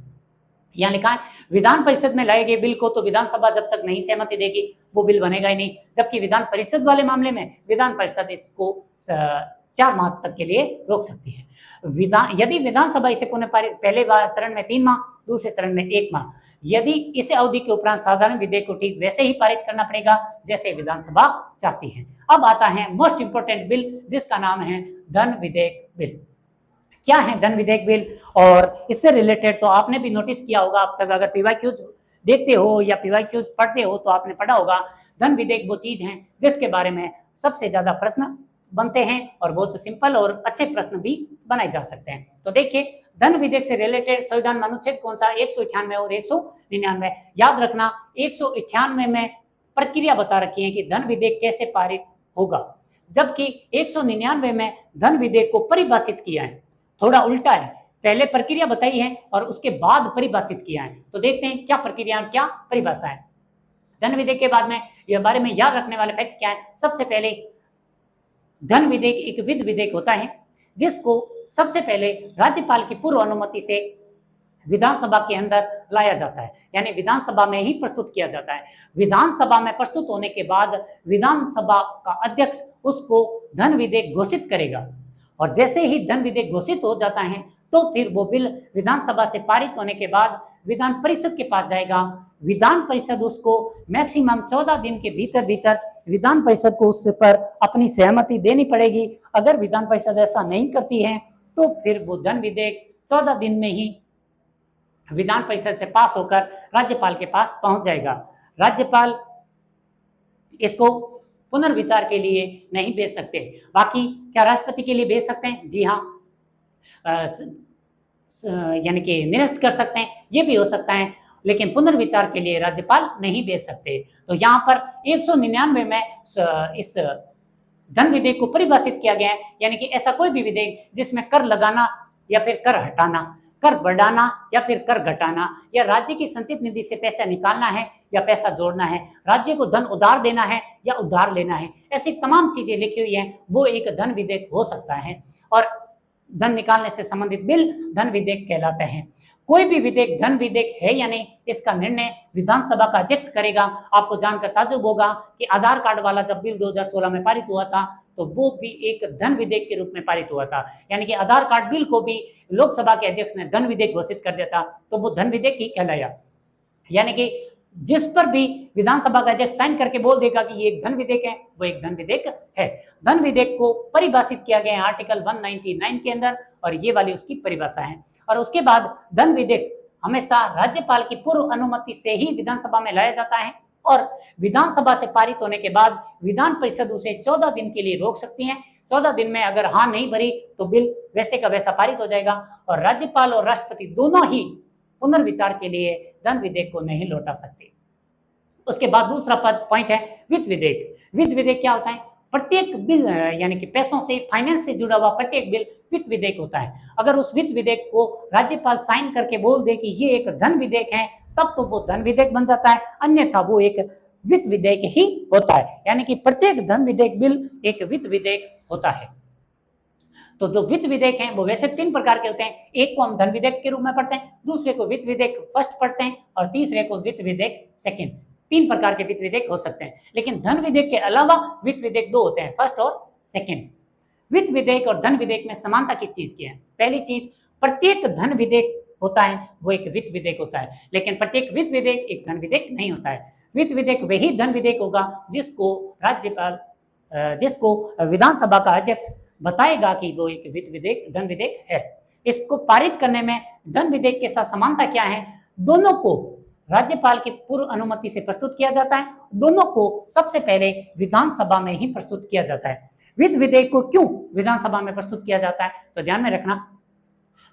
Speaker 1: यहाँ लिखा है विधान परिषद में लाए गए बिल को तो विधानसभा जब तक नहीं सहमति देगी वो बिल बनेगा ही नहीं, जबकि विधान परिषद वाले मामले में विधान परिषद इसको 4 माह तक के लिए रोक सकती है। यदि विधानसभा इसे पुनः पहले चरण में 3 माह, दूसरे चरण में 1 माह, यदि इस अवधि के उपरांत साधारण विधेयक को ठीक वैसे ही पारित करना पड़ेगा जैसे विधानसभा चाहती है। अब आता है मोस्ट इंपोर्टेंट बिल जिसका नाम है धन विधेयक बिल। क्या है धन विधेयक बिल, और इससे रिलेटेड तो आपने भी नोटिस किया होगा अब तक, अगर पीवाईक्यूज देखते हो या पीवाईक्यूज पढ़ते हो तो आपने पढ़ा होगा धन विधेयक वो चीज है जिसके बारे में सबसे ज्यादा प्रश्न बनते हैं और बहुत सिंपल और अच्छे प्रश्न भी बनाए जा सकते हैं। तो देखिए धन विधेयक से रिलेटेड संविधान अनुच्छेद कौन सा, 198 और 199। याद रखना 198 में प्रक्रिया बता रखी है कि धन विधेयक कैसे पारित होगा, जबकि 199 में धन विधेयक को परिभाषित किया है। थोड़ा उल्टा है, पहले प्रक्रिया बताई है और उसके बाद परिभाषित किया है। तो देखते हैं क्या प्रक्रिया और क्या परिभाषा है। धन विधेयक के बाद में यह बारे में याद रखने वाले फैक्ट क्या है। सबसे पहले धन विधेयक एक विधि विधेयक होता है जिसको सबसे पहले राज्यपाल की पूर्व अनुमति से विधानसभा के अंदर लाया जाता है, यानी विधानसभा में ही प्रस्तुत किया जाता है। विधानसभा में प्रस्तुत होने के बाद विधानसभा का अध्यक्ष उसको धन विधेयक घोषित करेगा, और जैसे ही धन विधेयक घोषित हो जाता है तो फिर वो बिल विधानसभा से पारित होने के बाद विधान परिषद के पास जाएगा। विधान परिषद उसको मैक्सिमम 14 दिन के भीतर विधान परिषद को उस पर अपनी सहमति देनी पड़ेगी। अगर विधान परिषद ऐसा नहीं करती है तो फिर वो धन विधेयक 14 दिन में ही विधान परिषद से पास होकर राज्यपाल के पास पहुंच जाएगा। राज्यपाल इसको पुनर्विचार के लिए नहीं भेज सकते। बाकी क्या राष्ट्रपति के लिए भेज सकते हैं? जी हाँ, यानी कि निरस्त कर सकते हैं, ये भी हो सकता है, लेकिन पुनर्विचार के लिए राज्यपाल नहीं भेज सकते। तो यहाँ पर 199 में इस धन विधेयक को परिभाषित किया गया है, यानी कि ऐसा कोई भी विधेयक जिसमें कर लगाना या फिर कर हटाना कर बढ़ाना या फिर कर घटाना, या राज्य की संचित निधि से पैसा निकालना है या पैसा जोड़ना है, राज्य को धन उधार देना है या उधार लेना है, ऐसी तमाम चीजें लिखी हुई हैं, वो एक धन विधेयक हो सकता है। और धन निकालने से संबंधित बिल धन विधेयक कहलाते हैं। कोई भी विधेयक धन विधेयक है या नहीं, इसका निर्णय विधानसभा का अध्यक्ष करेगा। आपको जानकर ताज्जुब होगा कि आधार कार्ड वाला जब बिल 2016 में पारित हुआ था तो वो भी एक धन विधेयक के रूप में पारित हुआ था, यानी कि आधार कार्ड बिल को भी लोकसभा के अध्यक्ष ने धन विधेयक घोषित कर दिया था, तो वो धन विधेयक ही कहलाया। यानी कि जिस पर भी विधानसभा का अध्यक्ष साइन करके बोल देगा कि ये एक धन विधेयक है, वो एक धन विधेयक है। धन विधेयक को परिभाषित किया गया है आर्टिकल 199 के अंदर, और ये वाली उसकी परिभाषा है। और उसके बाद धन विधेयक हमेशा राज्यपाल की पूर्व अनुमति से ही विधानसभा में लाया जाता है, और विधानसभा से पारित होने के बाद विधान परिषद उसे 14 दिन के लिए रोक सकती है। 14 दिन में अगर हाँ नहीं भरी तो बिल वैसे का वैसा पारित हो जाएगा, और राज्यपाल और राष्ट्रपति दोनों ही पुनर्विचार के लिए धन विधेयक को नहीं लौटा सकते। उसके बाद दूसरा पॉइंट है वित्त विधेयक। वित्त विधेयक क्या होता है? प्रत्येक बिल यानी कि पैसों से, फाइनेंस से जुड़ा हुआ प्रत्येक बिल वित्त विधेयक होता है। अगर उस वित्त विधेयक को राज्यपाल साइन करके बोल दे कि ये एक धन विधेयक है, तब तो वो धन विधेयक बन जाता है, अन्यथा वो एक वित्त विधेयक ही होता है। यानी कि प्रत्येक धन विधेयक बिल एक वित्त विधेयक होता है। तो जो वित्त विधेयक हैं वो वैसे 3 प्रकार के होते हैं। एक को हम धन विधेयक के रूप में पढ़ते हैं, दूसरे को वित्त विधेयक फर्स्ट पढ़ते हैं, और तीसरे को वित्त विधेयक सेकंड। 3 प्रकार के वित्त विधेयक हो सकते हैं, लेकिन धन विधेयक के अलावा वित्त विधेयक 2 होते हैं, फर्स्ट और सेकंड। वित्त विधेयक और धन विधेयक में समानता किस चीज की है? पहली चीज, प्रत्येक धन विधेयक होता है वो एक वित्त विधेयक होता है, लेकिन प्रत्येक वित्त विधेयक एक धन विधेयक नहीं होता है। वित्त विधेयक वही धन विधेयक होगा जिसको विधानसभा का अध्यक्ष बताएगा कि वो एक वित्त विधेयक धन विधेयक है। इसको पारित करने में धन विधेयक के साथ समानता क्या है? दोनों को राज्यपाल की पूर्व अनुमति से प्रस्तुत किया जाता है, दोनों को सबसे पहले विधानसभा में ही प्रस्तुत किया जाता है। वित्त विधेयक को क्यों विधानसभा में प्रस्तुत किया जाता है? तो ध्यान में रखना,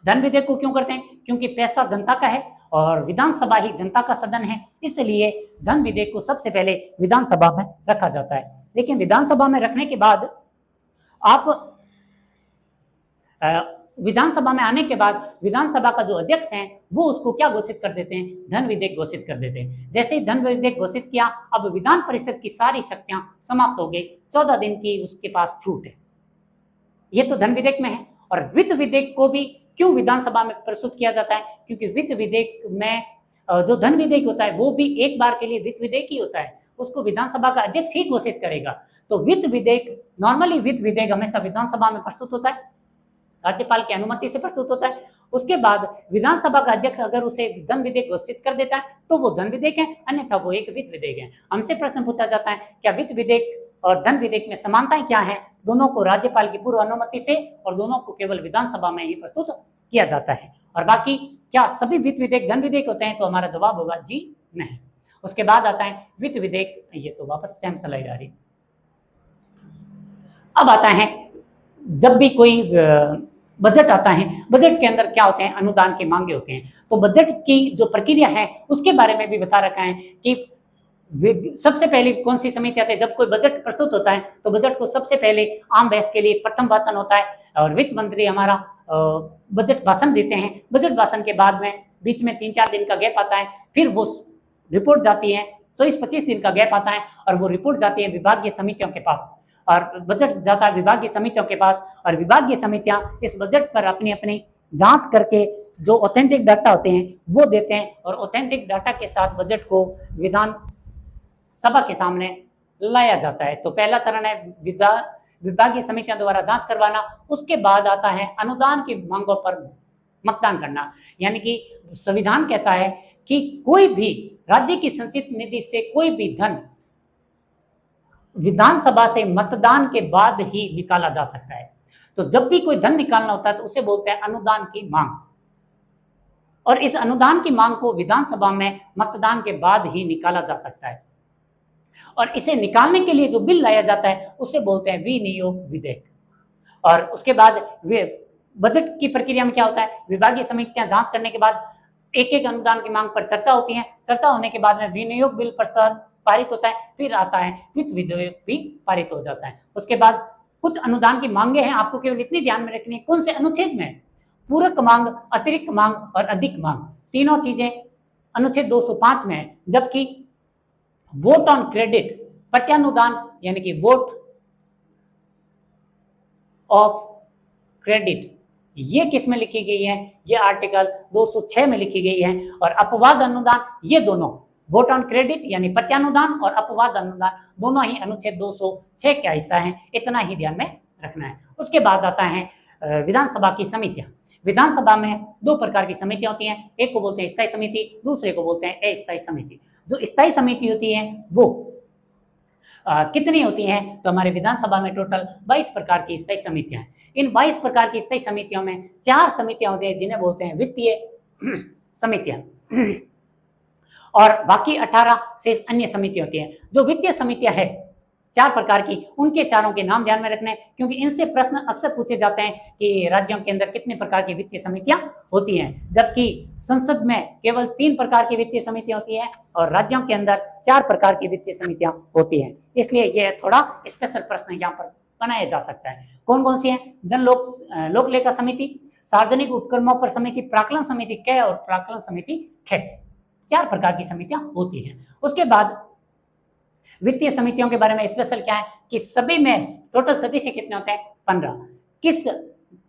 Speaker 1: धन विधेयक को क्यों करते हैं? क्योंकि पैसा जनता का है और विधानसभा ही जनता का सदन है, इसलिए धन विधेयक को सबसे पहले विधानसभा में रखा जाता है। लेकिन विधानसभा में रखने के बाद आप विधानसभा में आने के बाद विधानसभा का जो अध्यक्ष है वो उसको क्या घोषित कर देते हैं? धन विधेयक घोषित कर देते हैं। जैसे ही धन विधेयक घोषित किया, अब विधान परिषद की सारी शक्तियां समाप्त हो गई, 14 दिन की उसके पास छूट है। ये तो धन विधेयक में है। और वित्त विधेयक को भी क्यों विधानसभा में प्रस्तुत किया जाता है? क्योंकि वित्त विधेयक में जो धन विधेयक होता है वो भी एक बार के लिए वित्त विधेयक ही होता है, उसको विधानसभा का अध्यक्ष ही घोषित करेगा। तो वित्त विधेयक, नॉर्मली वित्त विधेयक हमेशा विधानसभा में प्रस्तुत होता है, राज्यपाल की अनुमति से प्रस्तुत होता है। उसके बाद विधानसभा का अध्यक्ष अगर उसे धन विधेयक घोषित कर देता है तो वो धन विधेयक है, अन्यथा वो एक वित्त विधेयक है। हमसे प्रश्न पूछा जाता है क्या वित्त विधेयक और धन विधेयक में समानताएं क्या है? दोनों को राज्यपाल की पूर्व अनुमति से और दोनों को केवल विधानसभा में ही प्रस्तुत किया जाता है। और बाकी क्या सभी वित्त विधेयक धन विधेयक होते हैं? तो हमारा जवाब होगा जी नहीं। उसके बाद आता है वित्त विधेयक, ये तो वापस सेम स्लाइड आ रही। अब आता है जब भी कोई बजट आता है, बजट के अंदर क्या होते हैं? अनुदान के मांगे होते हैं। तो बजट की जो प्रक्रिया है उसके बारे में भी बता रखा है कि सबसे पहले कौन सी समिति आती है? जब कोई बजट प्रस्तुत होता है तो बजट को सबसे पहले आम बहस के लिए प्रथम वाचन होता है और वित्त मंत्री हमारा बजट भाषण देते हैं। बजट भाषण के बाद में बीच में 3-4 दिन का गैप आता है, फिर वो रिपोर्ट जाती है, 24-25 दिन का गैप आता है और वो रिपोर्ट जाती है विभागीय समितियों के पास, और बजट जाता है विभागीय समितियों के पास, और विभागीय समितियां इस बजट पर अपनी अपनी जांच करके जो ऑथेंटिक डाटा होते हैं वो देते हैं, और ऑथेंटिक डाटा के साथ बजट को विधान सभा के सामने लाया जाता है। तो पहला चरण है विभागीय समितियों द्वारा जांच करवाना। उसके बाद आता है अनुदान की मांगों पर मतदान करना। यानी कि संविधान कहता है कि कोई भी राज्य की संचित निधि से कोई भी धन विधानसभा से मतदान के बाद ही निकाला जा सकता है। तो जब भी कोई धन निकालना होता है तो उसे बोलते हैं अनुदान की मांग, और इस अनुदान की मांग को विधानसभा में मतदान के बाद ही निकाला जा सकता है। और इसे निकालने के लिए जो बिल लाया जाता है उसे बोलते हैं विनियोग विधेयक। और उसके बाद बजट की प्रक्रिया में क्या होता है? विभागीय समितियां जांच करने के बाद एक एक अनुदान की मांग पर चर्चा होती है। चर्चा होने के बाद में विनियोग बिल प्रस्ताव पारित होता है, फिर आता है वित्त विधेयक भी पारित हो जाता है। उसके बाद कुछ अनुदान की मांगे हैं, आपको केवल इतनी ध्यान में रखनी है कौन से अनुच्छेद में, पूरक मांग, अतिरिक्त मांग और अधिक मांग, तीनों चीजें अनुच्छेद 205 में है। जबकि वोट ऑन क्रेडिट, प्रत्यानुदान यानी कि वोट ऑफ क्रेडिट, ये किस में लिखी गई है? ये आर्टिकल 206 में लिखी गई है। और अपवाद अनुदान, ये दोनों वोट ऑन क्रेडिट यानी प्रत्यानुदान और अपवाद अनुदान दोनों ही अनुच्छेद 206 का हिस्सा है। इतना ही ध्यान में रखना है। उसके बाद आता है विधानसभा की समितियां। विधानसभा में दो प्रकार की समितियां होती हैं, एक को बोलते हैं स्थायी समिति, दूसरे को बोलते हैं अस्थायी समिति। जो स्थायी समिति होती है वो कितनी होती हैं? तो हमारे विधानसभा में टोटल 22 प्रकार की स्थायी समितियां हैं। इन 22 प्रकार की स्थायी समितियों में 4 समितियां होती हैं जिन्हें बोलते हैं वित्तीय समितियां और बाकी 18 से अन्य समितियां होती हैं। जो वित्तीय समितियां हैं 4 प्रकार की, उनके चारों के नाम ध्यान में रखने हैं, क्योंकि इनसे प्रश्न अक्सर पूछे जाते हैं कि राज्यों के अंदर कितने प्रकार की वित्तीय समितियां होती हैं। जबकि संसद में केवल 3 प्रकार की वित्तीय समितियां होती हैं और राज्यों के अंदर 4 प्रकार की वित्तीय समितियां होती हैं। इसलिए यह थोड़ा स्पेशल प्रश्न यहाँ पर बनाया जा सकता है। कौन कौन सी है? जन लोक लेखा समिति, सार्वजनिक उपक्रमों पर समिति, प्राक्कलन समिति क और प्राक्कलन समिति ख, 4 प्रकार की समितियां होती हैं। उसके बाद वित्तीय समितियों के बारे में स्पेशल क्या है कि सभी में टोटल सदस्य कितने होते हैं? 15। किस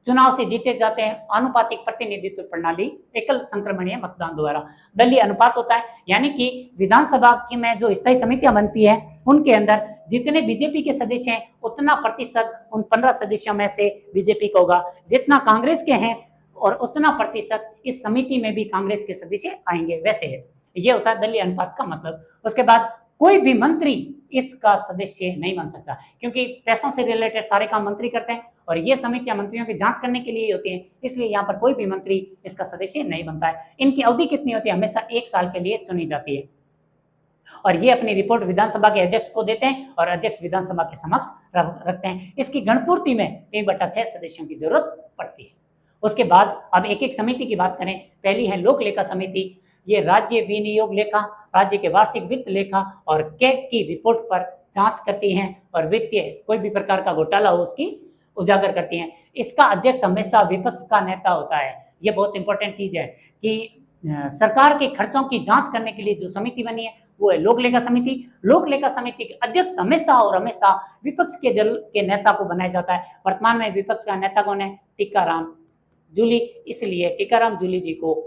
Speaker 1: चुनाव से जीते जाते हैं? आनुपातिक प्रतिनिधित्व प्रणाली, एकल संक्रमणीय मतदान द्वारा। दलीय अनुपात होता है, यानी कि विधानसभा की में जो स्थायी समितियां बनती है उनके अंदर जितने बीजेपी के सदस्य हैं उतना प्रतिशत उन 15 सदस्यों में से बीजेपी का होगा, जितना कांग्रेस के हैं और उतना प्रतिशत इस समिति में भी कांग्रेस के सदस्य आएंगे। वैसे है, ये होता है दलीय अनुपात का मतलब। उसके बाद कोई भी मंत्री इसका सदस्य नहीं बन सकता, क्योंकि पैसों से रिलेटेड सारे काम मंत्री करते हैं और ये समितियां मंत्रियों की जांच करने के लिए होती हैं, इसलिए यहाँ पर कोई भी मंत्री इसका सदस्य नहीं बनता है। इनकी अवधि कितनी होती है? हमेशा 1 साल के लिए चुनी जाती है और ये अपनी रिपोर्ट विधानसभा के अध्यक्ष को देते हैं और अध्यक्ष विधानसभा के समक्ष रखते हैं। इसकी गणपूर्ति में 1/6 सदस्यों की जरूरत पड़ती है। उसके बाद अब एक एक समिति की बात करें। पहली है लोक लेखा समिति। ये राज्य विनियोग लेखा, राज्य के वार्षिक वित्त लेखा और कैग की रिपोर्ट पर जांच करती हैं और वित्तीय कोई भी प्रकार का घोटाला हो उसकी उजागर करती हैं। इसका अध्यक्ष हमेशा विपक्ष का नेता होता है। ये बहुत इंपॉर्टेंट चीज है कि सरकार के खर्चों की जांच करने के लिए जो समिति बनी है वो है लोक लेखा समिति। लोक लेखा समिति के अध्यक्ष हमेशा और हमेशा विपक्ष के दल के नेता को बनाया जाता है। वर्तमान में विपक्ष का नेता कौन है? टीकाराम जूली। इसलिए टीकाराम जूली जी को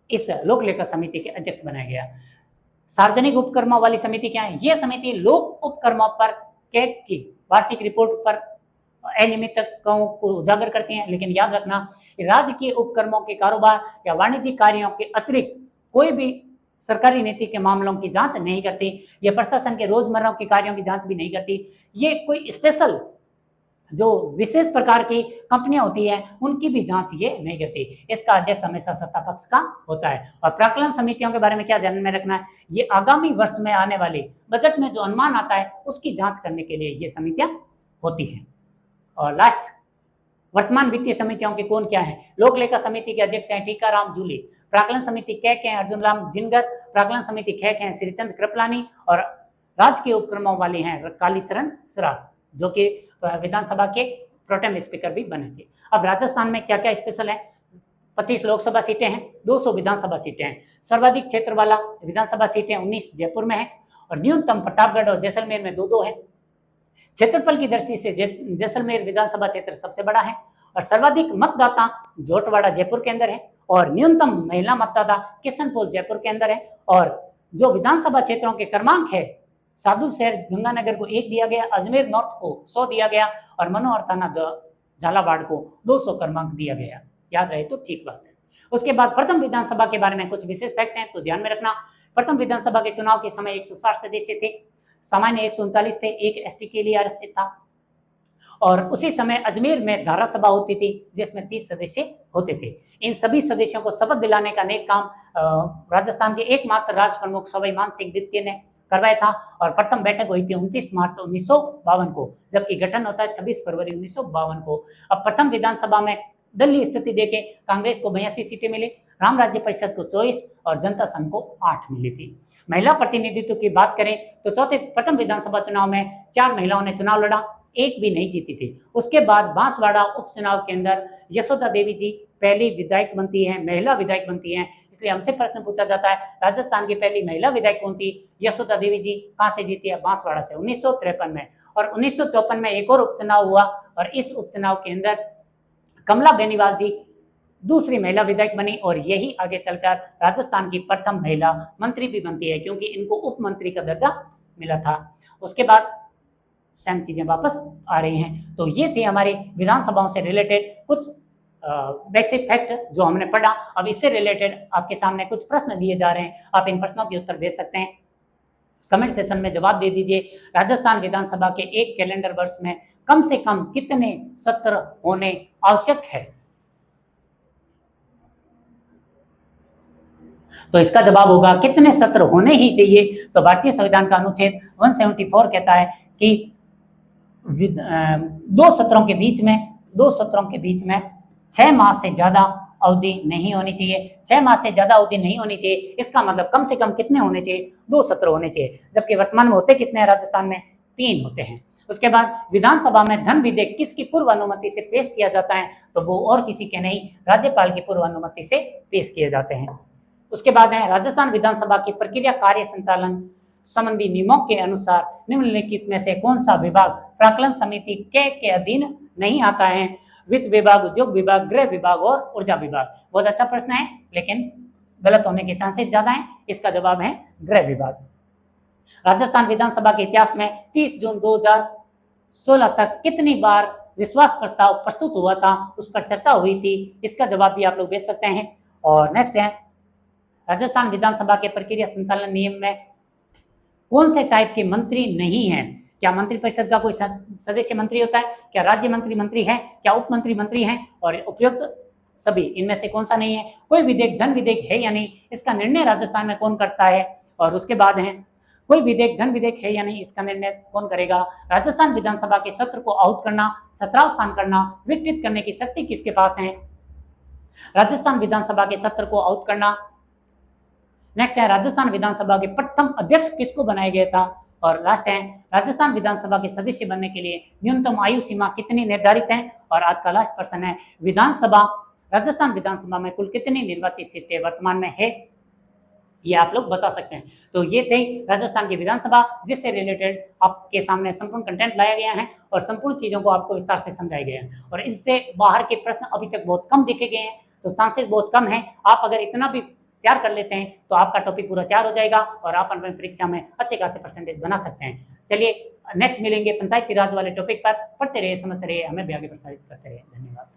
Speaker 1: इस लोक लेखा समिति के अध्यक्ष बनाया गया। सार्वजनिक उपक्रमों वाली समिति क्या है? यह समिति लोक उपक्रमों पर कैग की वार्षिक रिपोर्ट पर अनियमितताओं को उजागर करती हैं। लेकिन याद रखना, राज्य के उपक्रमों के कारोबार या वाणिज्यिक कार्यों के अतिरिक्त कोई भी सरकारी नीति के मामलों की जांच नहीं करती। यह प्रशासन के रोजमर्रा के कार्यों की जांच भी नहीं करती। ये कोई स्पेशल जो विशेष प्रकार की कंपनियां होती हैं उनकी भी जांच ये नहीं करती। इसका अध्यक्ष हमेशा सत्ता पक्ष का होता है। और प्राक्कलन समितियों के बारे में क्या ध्यान में रखना है? ये आगामी वर्ष में आने वाले बजट में जो अनुमान आता है उसकी जांच करने के लिए ये समितियां होती हैं। और लास्ट, वर्तमान वित्तीय समितियों के कौन क्या है? लोक लेखा समिति के अध्यक्ष हैं टीकाराम जूली। प्राक्कलन समिति कैग हैं अर्जुन राम जिनगर। प्राक्कलन समिति खैक हैं श्रीचंद कृपलानी। और राजकीय उपक्रमों वाले हैं कालीचरण श्राद्ध, जो कि विधानसभा के प्रोटेम स्पीकर भी बने थे। अब राजस्थान में क्या क्या स्पेशल है? 25 लोकसभा सीटें हैं, 200 विधानसभा सीटें हैं। सर्वाधिक क्षेत्र वाला विधानसभा सीटें 19 जयपुर में है और न्यूनतम प्रतापगढ़ और जैसलमेर में 2-2 है। क्षेत्रफल की दृष्टि से जैसलमेर विधानसभा क्षेत्र सबसे बड़ा है और सर्वाधिक मतदाता जोटवाड़ा जयपुर के अंदर है और न्यूनतम महिला मतदाता किशनपोल जयपुर के अंदर है। और जो विधानसभा क्षेत्रों के क्रमांक है, साधु शहर गंगानगर को 1 दिया गया, अजमेर नॉर्थ को 100 दिया गया और मनोहर थाना झालावाड़ को 200 क्रमांक दिया गया। याद रहे तो ठीक बात है। उसके बाद प्रथम विधानसभा के बारे में कुछ विशेष फैक्ट हैं तो ध्यान में रखना। प्रथम विधानसभा के चुनाव के समय 160 सदस्य थे, सामान्य 139 थे, 1 एसटी के लिए आरक्षित था। और उसी समय अजमेर में धारा सभा होती थी जिसमें 30 सदस्य होते थे। इन सभी सदस्यों को शपथ दिलाने का नेक काम राजस्थान के एकमात्र राज प्रमुख सवाई मान सिंह द्वितीय ने करवाया था और प्रथम बैठक हुई थी 29 मार्च 1952 को, जबकि गठन होता है 26 फरवरी 1952 को। अब प्रथम विधानसभा में दलीय स्थिति देखे कांग्रेस को 82 सीटें मिली, राम राज्य परिषद को 24 और जनता संघ को 8 मिली थी। महिला प्रतिनिधित्व की बात करें तो प्रथम विधानसभा चुनाव में 4 महिलाओं ने चुनाव लड़ा, 1 भी नहीं जीती थी। उसके बाद बांसवाड़ा उपचुनाव के अंदर यशोदा देवी जी पहली विधायक बनती है, महिला विधायक बनती हैं। इसलिए हमसे प्रश्न पूछा जाता है राजस्थान की पहली महिला विधायक कौन थी? यशोदा देवी जी। कहाँ से जीती है? बांसवाड़ा से 1953 में। और 1954 में एक और उपचुनाव हुआ और इस उपचुनाव के अंदर कमला बेनीवाल जी दूसरी महिला विधायक बनी और यही आगे चलकर राजस्थान की प्रथम महिला मंत्री भी बनती है, क्योंकि इनको उप मंत्री का दर्जा मिला था। उसके बाद सेम चीजें वापस आ रही हैं। तो ये थी हमारी विधानसभाओं से रिलेटेड कुछ बेसिक फैक्ट जो हमने पढ़ा। अब इससे रिलेटेड आपके सामने कुछ प्रश्न दिए जा रहे हैं, आप इन प्रश्नों के उत्तर दे सकते हैं। कमेंट सेशन में जवाब दे दीजिए। राजस्थान विधानसभा के एक कैलेंडर वर्ष में कम से कम कितने सत्र होने आवश्यक है? तो इसका जवाब होगा कितने सत्र होने ही चाहिए। तो भारतीय संविधान का अनुच्छेद 174 कहता है कि दो सत्रों के बीच में 6 माह से ज्यादा अवधि नहीं होनी चाहिए। 6 माह से ज्यादा अवधि नहीं होनी चाहिए, इसका मतलब कम से कम कितने होने चाहिए? 2 सत्र होने चाहिए। जबकि वर्तमान में होते कितने हैं राजस्थान में? 3 होते हैं। उसके बाद विधानसभा में धन विधेयक किसकी पूर्व अनुमति से पेश किया जाता है? तो वो और किसी के नहीं, राज्यपाल की पूर्व अनुमति से पेश किए जाते हैं। उसके बाद है राजस्थान विधानसभा की प्रक्रिया कार्य संचालन संबंधी नियमों के अनुसार निम्नलिखित में से कौन सा विभाग प्राक्कलन समिति के अधीन नहीं आता है? वित्त विभाग, उद्योग विभाग, गृह विभाग और ऊर्जा विभाग। बहुत अच्छा प्रश्न है, लेकिन गलत होने के चांसेस ज्यादा हैं। इसका जवाब है गृह विभाग। राजस्थान विधानसभा के इतिहास में 30 जून 2016 तक कितनी बार विश्वास प्रस्ताव प्रस्तुत हुआ था, उस पर चर्चा हुई थी? इसका जवाब भी आप लोग भेज सकते हैं। और नेक्स्ट है राजस्थान विधानसभा के प्रक्रिया संचालन नियम में कौन से टाइप के मंत्री नहीं है? क्या मंत्रिपरिषद का कोई सदस्य मंत्री होता है? क्या राज्य मंत्री है? क्या उप मंत्री हैं? और उपयुक्त सभी इनमें से कौन सा नहीं है? कोई विधेयक धन विधेयक है या नहीं, इसका निर्णय राजस्थान में कौन करता है? और उसके बाद है कोई विधेयक धन विधेयक है या नहीं, इसका निर्णय कौन करेगा? राजस्थान विधानसभा के सत्र को आहूत करना, सत्रावसान करना, विकृत करने की शक्ति किसके पास है? राजस्थान विधानसभा के सत्र को आहूत करना। नेक्स्ट है राजस्थान विधानसभा के प्रथम अध्यक्ष किसको बनाया गया था? और लास्ट है राजस्थान विधानसभा के सदस्य बनने के लिए न्यूनतम आयु सीमा कितनी निर्धारित है? और आज का लास्ट प्रश्न है राजस्थान विधानसभा में कुल कितनी निर्वाचित सीटें वर्तमान में है? ये आप लोग बता सकते हैं। तो ये थे राजस्थान की विधानसभा, जिससे रिलेटेड आपके सामने संपूर्ण कंटेंट लाया गया है और संपूर्ण चीजों को आपको विस्तार से समझाया गया है। और इससे बाहर के प्रश्न अभी तक बहुत कम देखे गए हैं, तो चांसेस बहुत कम है। आप अगर इतना भी तैयार कर लेते हैं तो आपका टॉपिक पूरा तैयार हो जाएगा और आप अपनी परीक्षा में अच्छे खासे परसेंटेज बना सकते हैं। चलिए नेक्स्ट मिलेंगे पंचायती राज वाले टॉपिक पर। पढ़ते रहिए, समझते रहिए, हमें भी आगे प्रसारित करते रहिए। धन्यवाद।